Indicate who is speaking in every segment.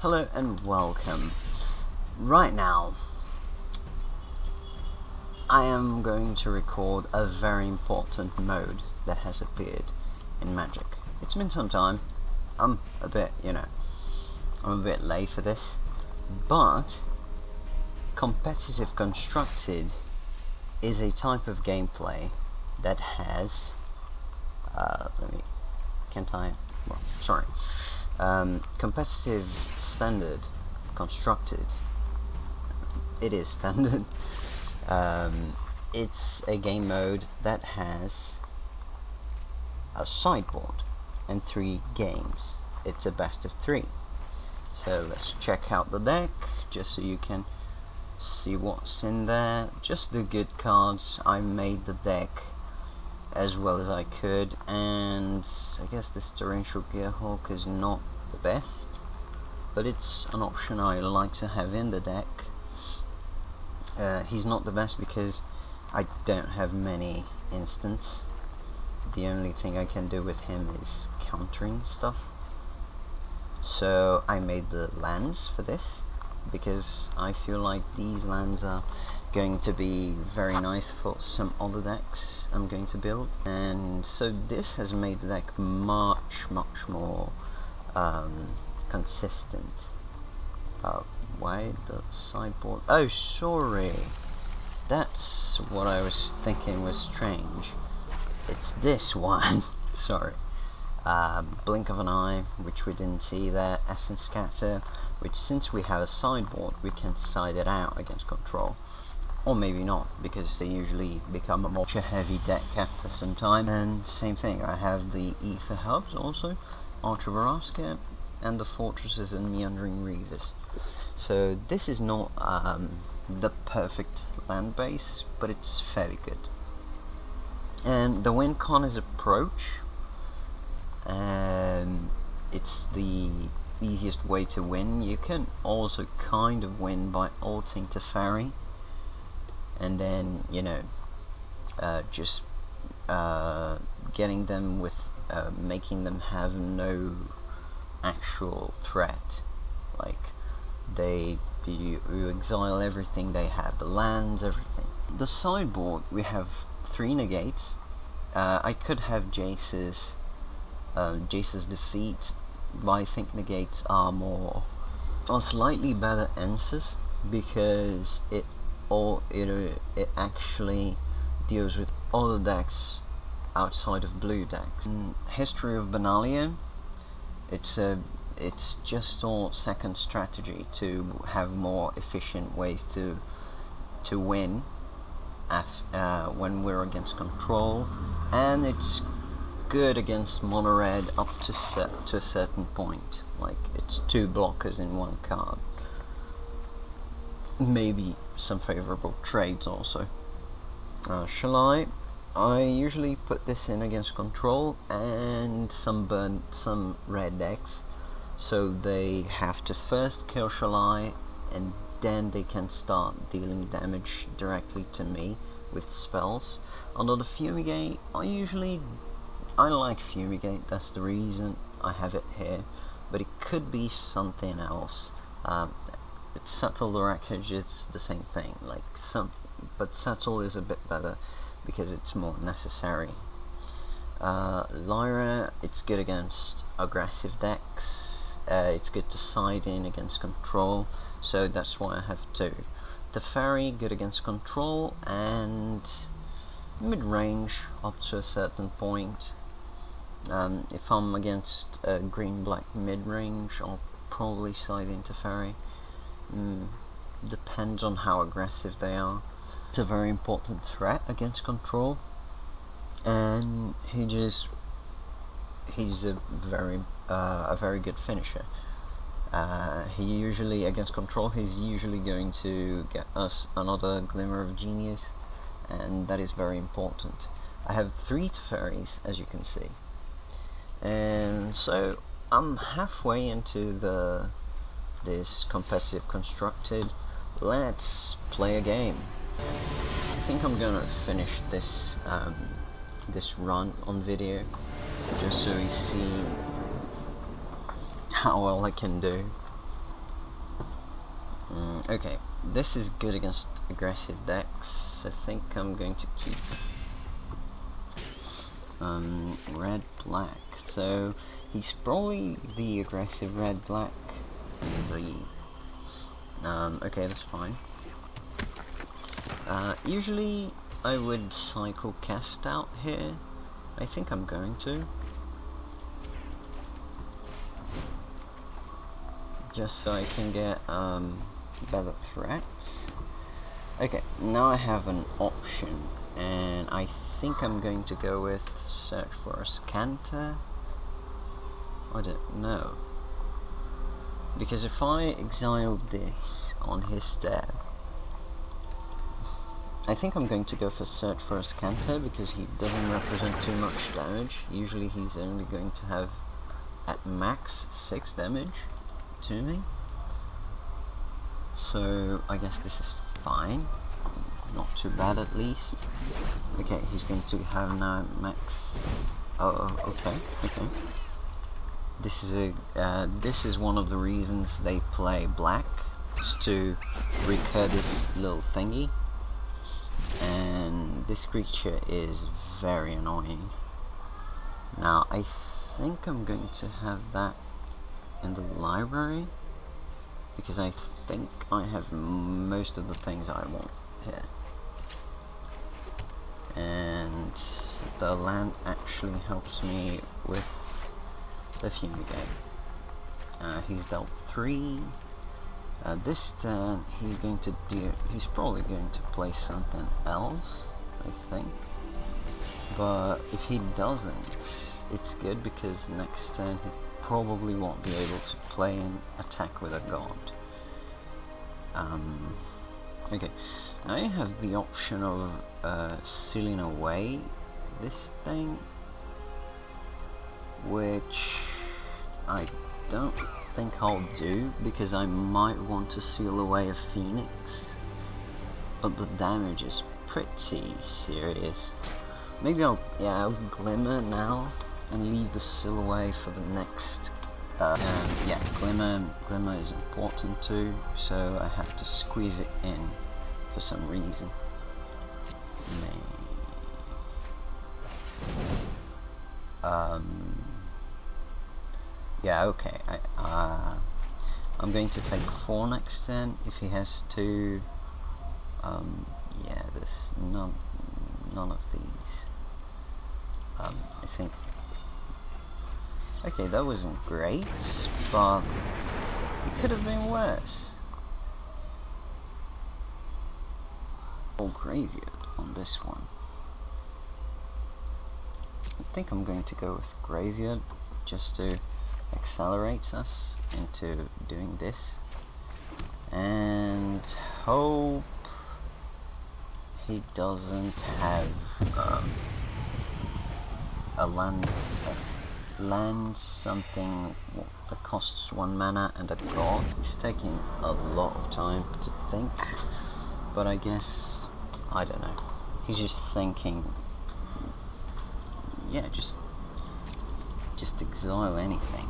Speaker 1: Hello and welcome. Right now, I am going to record a very important mode that has appeared in Magic. It's been some time. I'm a bit late for this, but competitive constructed is a type of gameplay that has, competitive standard constructed. It is standard. It's a game mode that has a sideboard and 3 games. It's a best of 3. So let's check out the deck just so you can see what's in there. Just the good cards. I made the deck as well as I could, and I guess this Torrential Gearhulk is not the best, but it's an option I like to have in the deck. He's not the best because I don't have many instants. The only thing I can do with him is countering stuff. So I made the lands for this because I feel like these lands are going to be very nice for some other decks I'm going to build, and so this has made the deck much more consistent. Why the sideboard? Oh, sorry, that's what I was thinking was strange. It's this one. Sorry. Blink of an Eye, which we didn't see there. Essence Scatter, which since we have a sideboard, we can side it out against control. Or maybe not, because they usually become a more heavy deck after some time. And same thing, I have the Ether Hubs also, Archer Varaska, and the Fortresses and Meandering Reavers. So this is not the perfect land base, but it's fairly good. And the win con is Approach. It's the easiest way to win. You can also kind of win by ulting Teferi, and then just getting them with making them have no actual threat. Like you exile everything they have, the lands, everything. The sideboard, we have 3 negates. I could have Jace's Defeat, but I think negates are slightly better answers, because it actually deals with other decks outside of blue decks. In History of Benalia, it's just all second strategy to have more efficient ways to win when we're against control, and it's good against mono red up to a certain point. Like, it's 2 blockers in 1 card. Maybe some favorable trades also. Shalai, I usually put this in against control and some red decks, so they have to first kill Shalai, and then they can start dealing damage directly to me with spells. Under the Fumigate, I like Fumigate, that's the reason I have it here, but it could be something else. It's Settle the Wreckage, it's the same thing, but Settle is a bit better because it's more necessary. Lyra, it's good against aggressive decks, it's good to side in against control, so that's why I have 2. Teferi, good against control and mid-range up to a certain point. If I'm against green-black mid-range, I'll probably side into Teferi. Depends on how aggressive they are. It's a very important threat against control, and he's a very good finisher. He usually, against control, he's usually going to get us another Glimmer of Genius, and that is very important. I have 3 Teferis, as you can see, and so I'm halfway into this competitive constructed. Let's play a game. I think I'm gonna finish this run on video, just so we see how well I can do. Okay, this is good against aggressive decks. I think I'm going to keep red black. So he's probably the aggressive red black. Okay, that's fine. Usually I would cycle cast out here. I think I'm going to. Just so I can get better threats. Okay, now I have an option, and I think I'm going to go with search for a Scanter. I don't know, because if I exile this on his step, I think I'm going to go for search for a Scanter because he doesn't represent too much damage. Usually he's only going to have at max 6 damage to me, so I guess this is fine, not too bad at least. Okay, he's going to have now max. Oh, okay. This is one of the reasons they play black, is to recur this little thingy, and this creature is very annoying. Now I think I'm going to have that in the library, because I think I have most of the things I want here, and the land actually helps me with the Fumigate. He's dealt 3. This turn he's probably going to play something else, I think, but if he doesn't, it's good because next turn he probably won't be able to play an attack with a god. Okay, now you have the option of sealing away this thing, which I don't think I'll do because I might want to seal away a Phoenix, but the damage is pretty serious. Maybe I'll Glimmer now and leave the seal away for the next. Yeah, Glimmer is important too, so I have to squeeze it in for some reason. Yeah, okay. I'm going to take 4 next turn if he has 2. Yeah, there's none of these. I think. Okay, that wasn't great, but it could have been worse. Or Graveyard on this one. I think I'm going to go with Graveyard just to accelerate us into doing this, and hope he doesn't have a land something that costs 1 mana and a god. It's taking a lot of time to think, but I guess, I don't know, he's just thinking, yeah, just exile anything.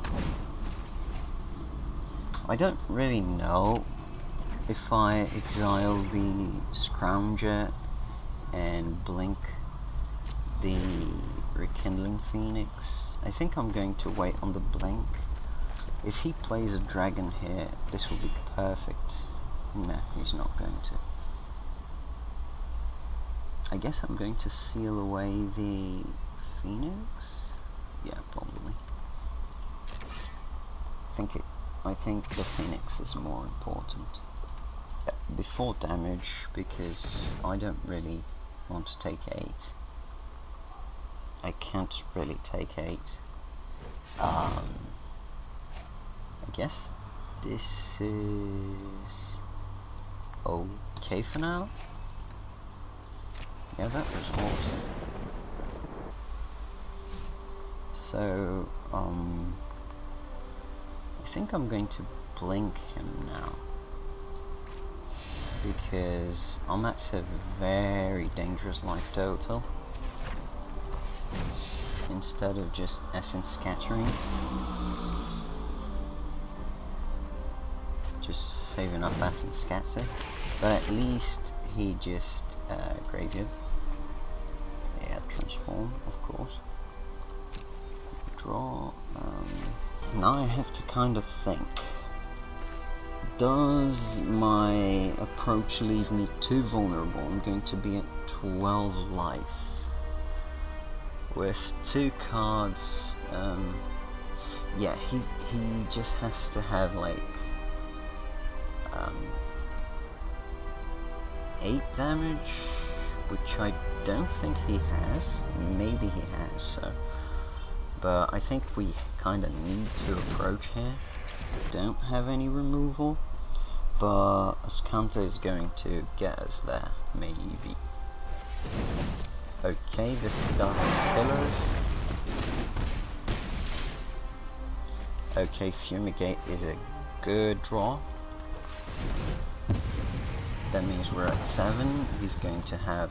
Speaker 1: I don't really know if I exile the Scrounger and blink the Rekindling Phoenix. I think I'm going to wait on the blink. If he plays a dragon here, this will be perfect. No, he's not going to. I guess I'm going to seal away the Phoenix. Yeah, probably. I think the Phoenix is more important. Before damage, because I don't really want to take 8. I can't really take 8. I guess this is okay for now. Yeah, that was awesome. So, I think I'm going to blink him now, because Omats have a very dangerous life total. Instead of just Essence Scattering, just saving up Bassin Scatser, but at least he just graveyard. Yeah, transform, of course. Draw. Now I have to kind of think. Does my approach leave me too vulnerable? I'm going to be at 12 life. With 2 cards, yeah, he just has to have like 8 damage, which I don't think he has. Maybe he has, so. But I think we kind of need to approach here. Don't have any removal, but Azcanta is going to get us there, maybe. Okay, this starts pillars. Okay, Fumigate is a good draw. That means we're at 7. He's going to have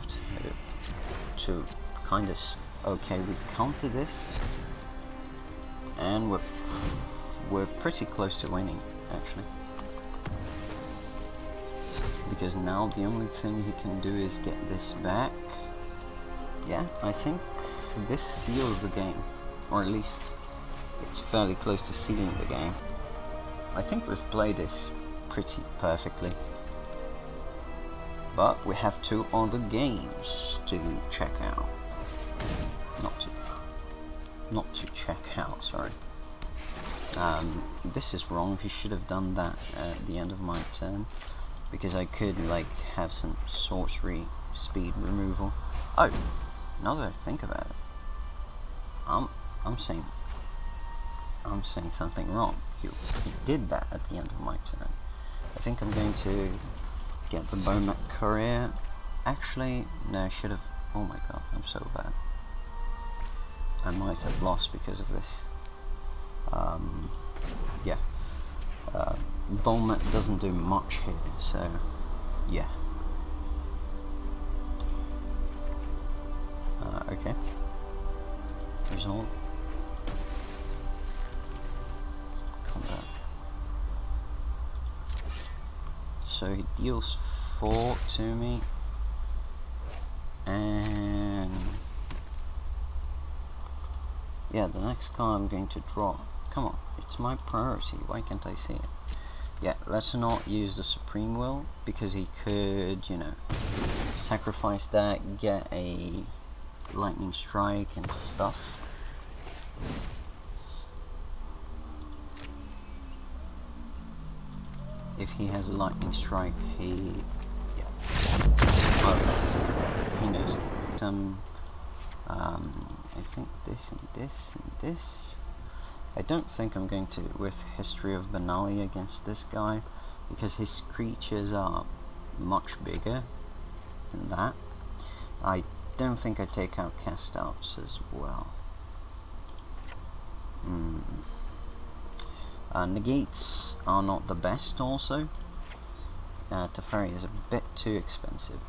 Speaker 1: to kind of. Okay, we counter this, and we're pretty close to winning, actually. Because now the only thing he can do is get this back. Yeah, I think this seals the game, or at least it's fairly close to sealing the game. I think we've played this pretty perfectly. But we have 2 other games to check out. Not to check out, sorry. This is wrong. He should have done that at the end of my turn, because I could like have some sorcery speed removal. Oh, now that I think about it, I'm saying something wrong. He did that at the end of my turn. I think I'm going to get the Bomat Courier. Actually, no, I should have. Oh my god, I'm so bad. I might have lost because of this. Yeah. Bomat doesn't do much here, so yeah. Okay. Result. Come back. So he deals 4 to me, and yeah, the next card I'm going to draw. Come on, it's my priority. Why can't I see it? Yeah, let's not use the Supreme Will, because he could, you know, sacrifice that, get a Lightning Strike and stuff. If he has a Lightning Strike, he knows it. I think this and this and this. I don't think I'm going to with History of Benalia against this guy, because his creatures are much bigger than that. I don't think I take out Cast Outs as well. Negates are not the best also. Teferi is a bit too expensive.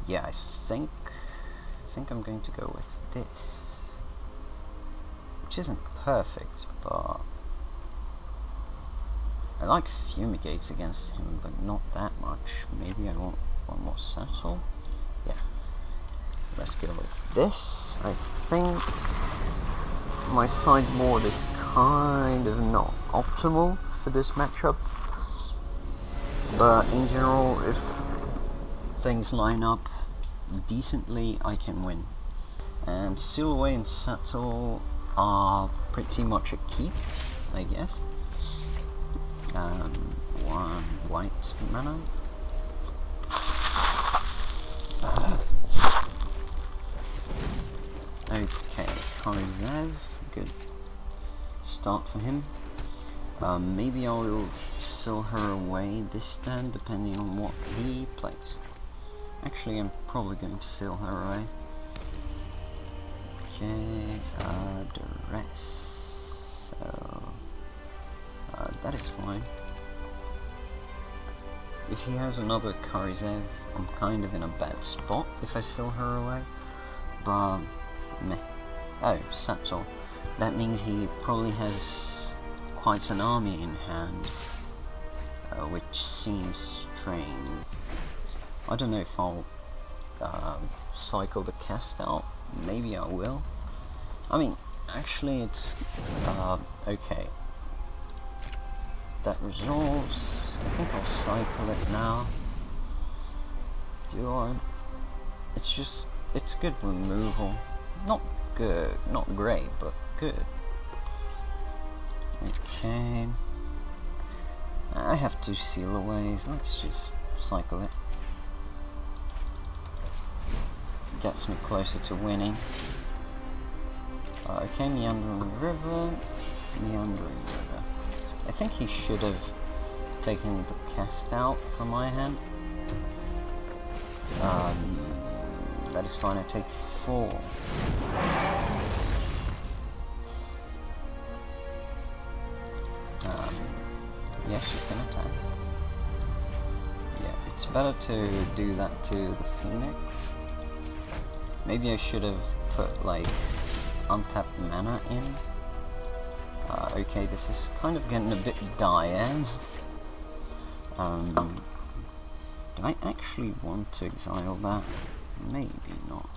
Speaker 1: Yeah, I think I'm going to go with this. Which isn't perfect, but I like Fumigates against him, but not that much. Maybe I want one more Settle. Yeah. Let's go with this. I think my sideboard is kind of not optimal for this matchup, but in general, if things line up decently, I can win. And Seal Away and Settle are pretty much a keep, I guess. 1 white mana. Okay, Karizev, good start for him. Maybe I will Seal Her Away this turn, depending on what he plays. Actually, I'm probably going to Seal Her Away. Okay, Duress. So, that is fine. If he has another Karizev, I'm kind of in a bad spot if I Seal Her Away. But, meh. Oh, Settle. That means he probably has quite an army in hand. which seems strange. I don't know if I'll cycle the cast out. Maybe I will. I mean, actually it's okay. That resolves. I think I'll cycle it now. Do I? It's good removal. Not good, not great, but good. Okay. I have 2 seal aways. Let's just cycle it. Gets me closer to winning. Okay, Meandering River. Meandering River. I think he should have taken the cast out from my hand. That is fine, I take 4. Yes, you can attack. Yeah, it's better to do that to the Phoenix. Maybe I should have put, like, untapped mana in. Okay, this is kind of getting a bit dire. Do I actually want to exile that? Maybe not.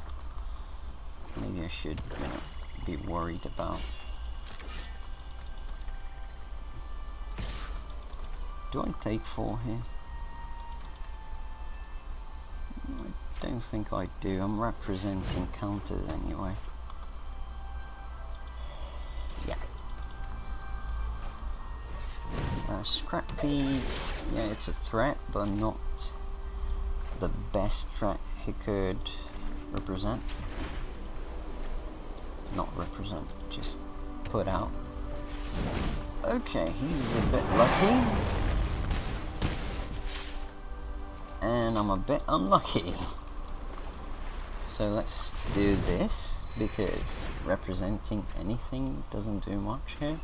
Speaker 1: Maybe I should, you know, be worried about. Do I take 4 here? I don't think I do. I'm representing counters anyway. Yeah. Scrappy, yeah, it's a threat, but not the best threat he could represent. Not represent, just put out. Okay, he's a bit lucky. And I'm a bit unlucky. So let's do this, because representing anything doesn't do much here.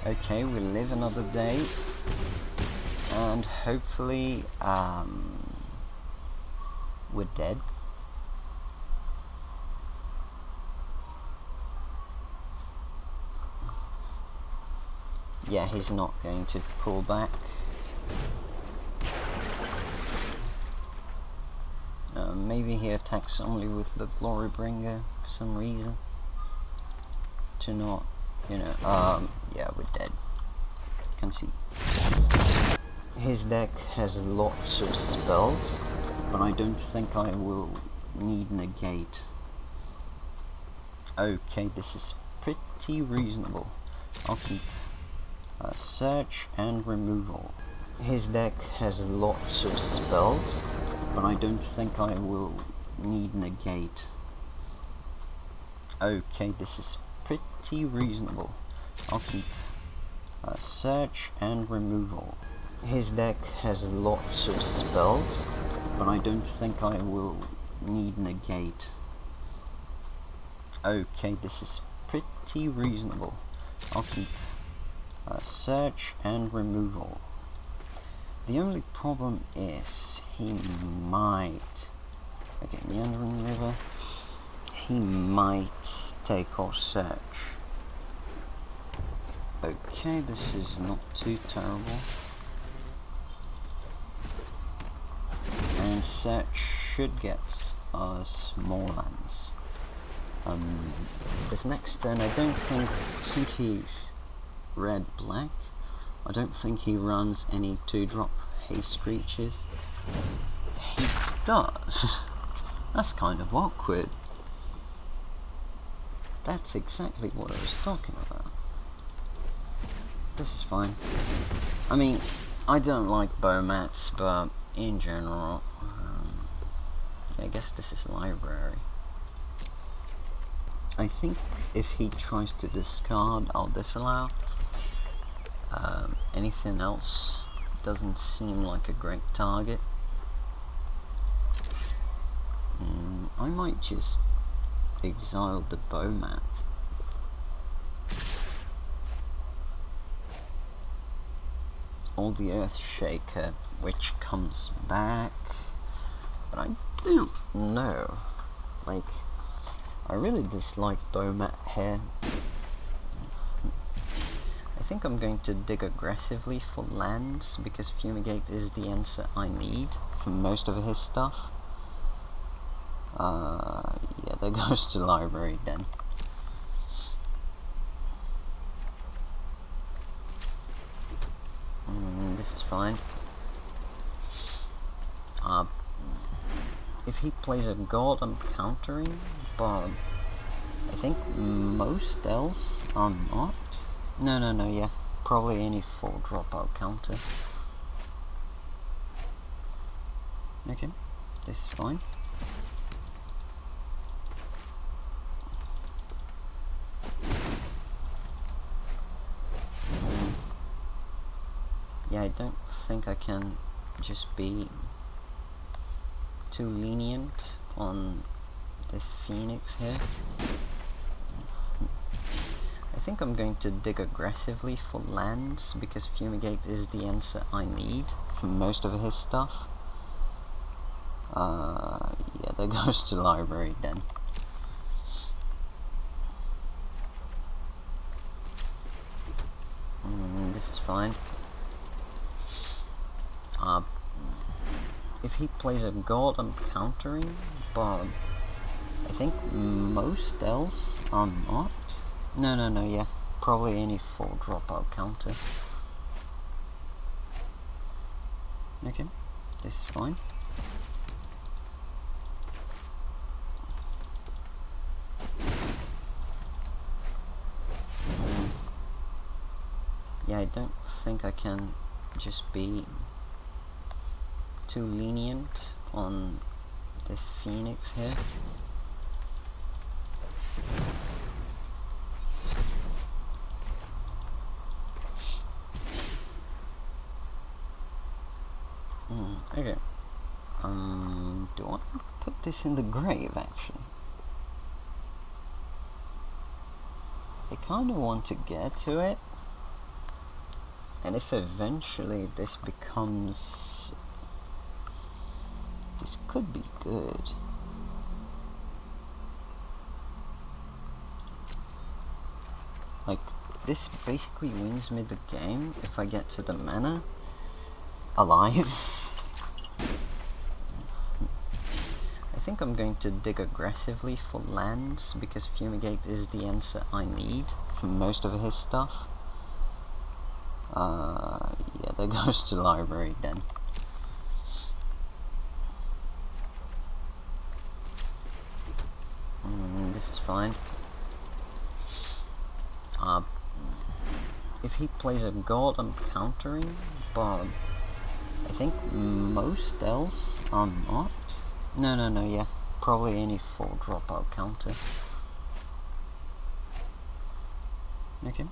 Speaker 1: Okay, we'll live another day. And hopefully, we're dead. Yeah, he's not going to pull back. Maybe he attacks only with the Glorybringer for some reason. To not, you know, yeah, we're dead. Can see. His deck has lots of spells, but I don't think I will need negate. Okay, this is pretty reasonable. I'll keep search and removal. His deck has lots of spells, but I don't think I will need negate. Okay, this is pretty reasonable. I'll keep search and removal. His deck has lots of spells, but I don't think I will need negate. Okay, this is pretty reasonable. I'll keep search and removal. The only problem is he might, okay, Meandering River, he might take our search. Okay, this is not too terrible. And search should get us more lands. This next turn, I don't think, since he's red-black, I don't think he runs any 2-drop haste creatures. He does. That's kind of awkward. That's exactly what I was talking about. This is fine. I mean, I don't like Bomatz, but in general, I guess this is library. I think if he tries to discard, I'll disallow. Anything else doesn't seem like a great target. I might just exile the Bomat. Or the Earthshaker, which comes back. But I don't know. Like, I really dislike Bomat here. I think I'm going to dig aggressively for lands, because Fumigate is the answer I need for most of his stuff. Yeah, there goes to library then. This is fine. If he plays a god, I'm countering, but I think most else are not. No, yeah. Probably any 4-drop I'll counter. Okay, this is fine. Yeah, I don't think I can just be too lenient on this Phoenix here. I think I'm going to dig aggressively for lands, because Fumigate is the answer I need for most of his stuff. Yeah, there goes to library then. This is fine. If he plays a god, I'm countering, but I think most else are not. No, yeah. Probably any 4-drop I'll counter. Okay, this is fine. Yeah, I don't think I can just be too lenient on this Phoenix here. Okay. Do I want to put this in the grave, actually? I kind of want to get to it. And if eventually this becomes... this could be good. Like, this basically wins me the game if I get to the mana alive. I think I'm going to dig aggressively for lands, because Fumigate is the answer I need for most of his stuff. Yeah, there goes to library then. This is fine. If he plays a god, I'm countering, but I think most else are not. No, yeah. Probably any 4-drop I'll counter. Okay,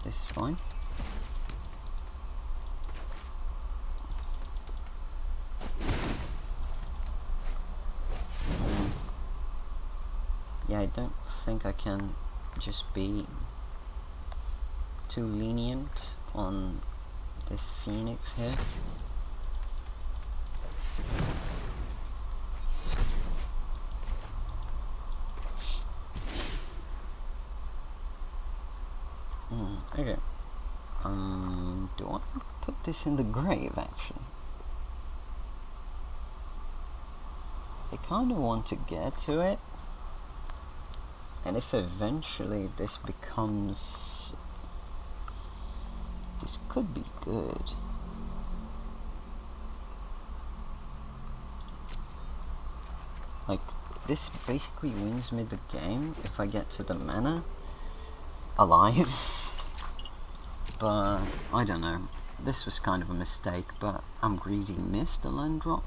Speaker 1: this is fine. Yeah, I don't think I can just be too lenient on this Phoenix here. Okay. Do I want to put this in the grave, actually? I kind of want to get to it. And if eventually this becomes... this could be good. Like, this basically wins me the game if I get to the mana alive. But, I don't know. This was kind of a mistake, but I'm greedy. Missed the land drop.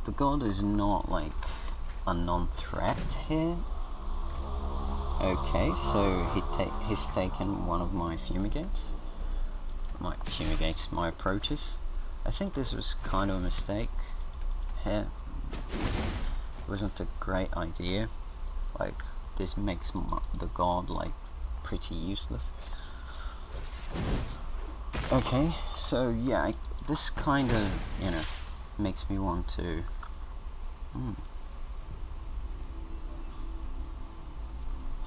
Speaker 1: The god is not, like, a non-threat here. Okay, so he's taken one of my Fumigates. My approaches. I think this was kind of a mistake here. It wasn't a great idea. Like, this makes the god, like, pretty useless. Okay, so yeah, this kind of, you know, makes me want to...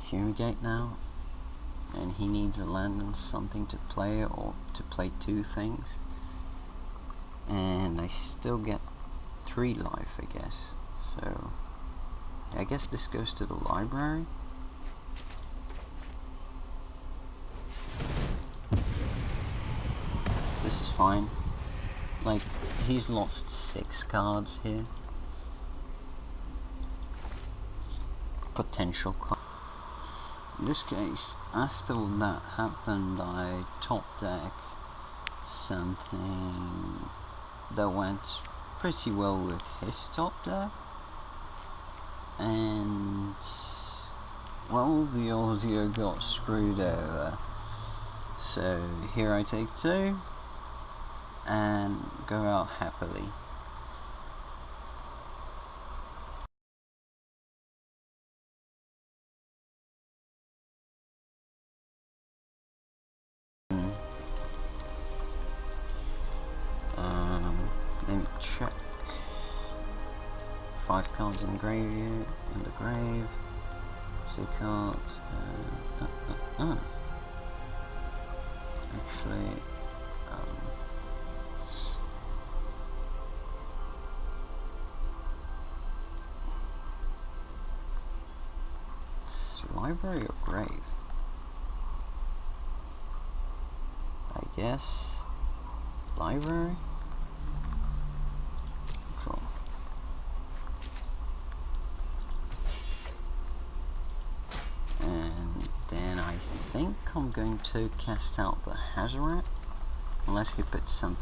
Speaker 1: Fumigate now, and he needs a land and something to play, or to play 2 things. And I still get 3 life, I guess. So I guess this goes to the library. This is fine. Like, he's lost 6 cards here. Potential cards. In this case, after that happened, I top deck something that went pretty well with his top deck, and well, the audio got screwed over. So here I take 2 and go out happily. Let me check. 5 cards in the grave. So cards. Actually, it's library or grave? I guess library. Cool. And then I think I'm going to cast out the Hazoret, unless he puts something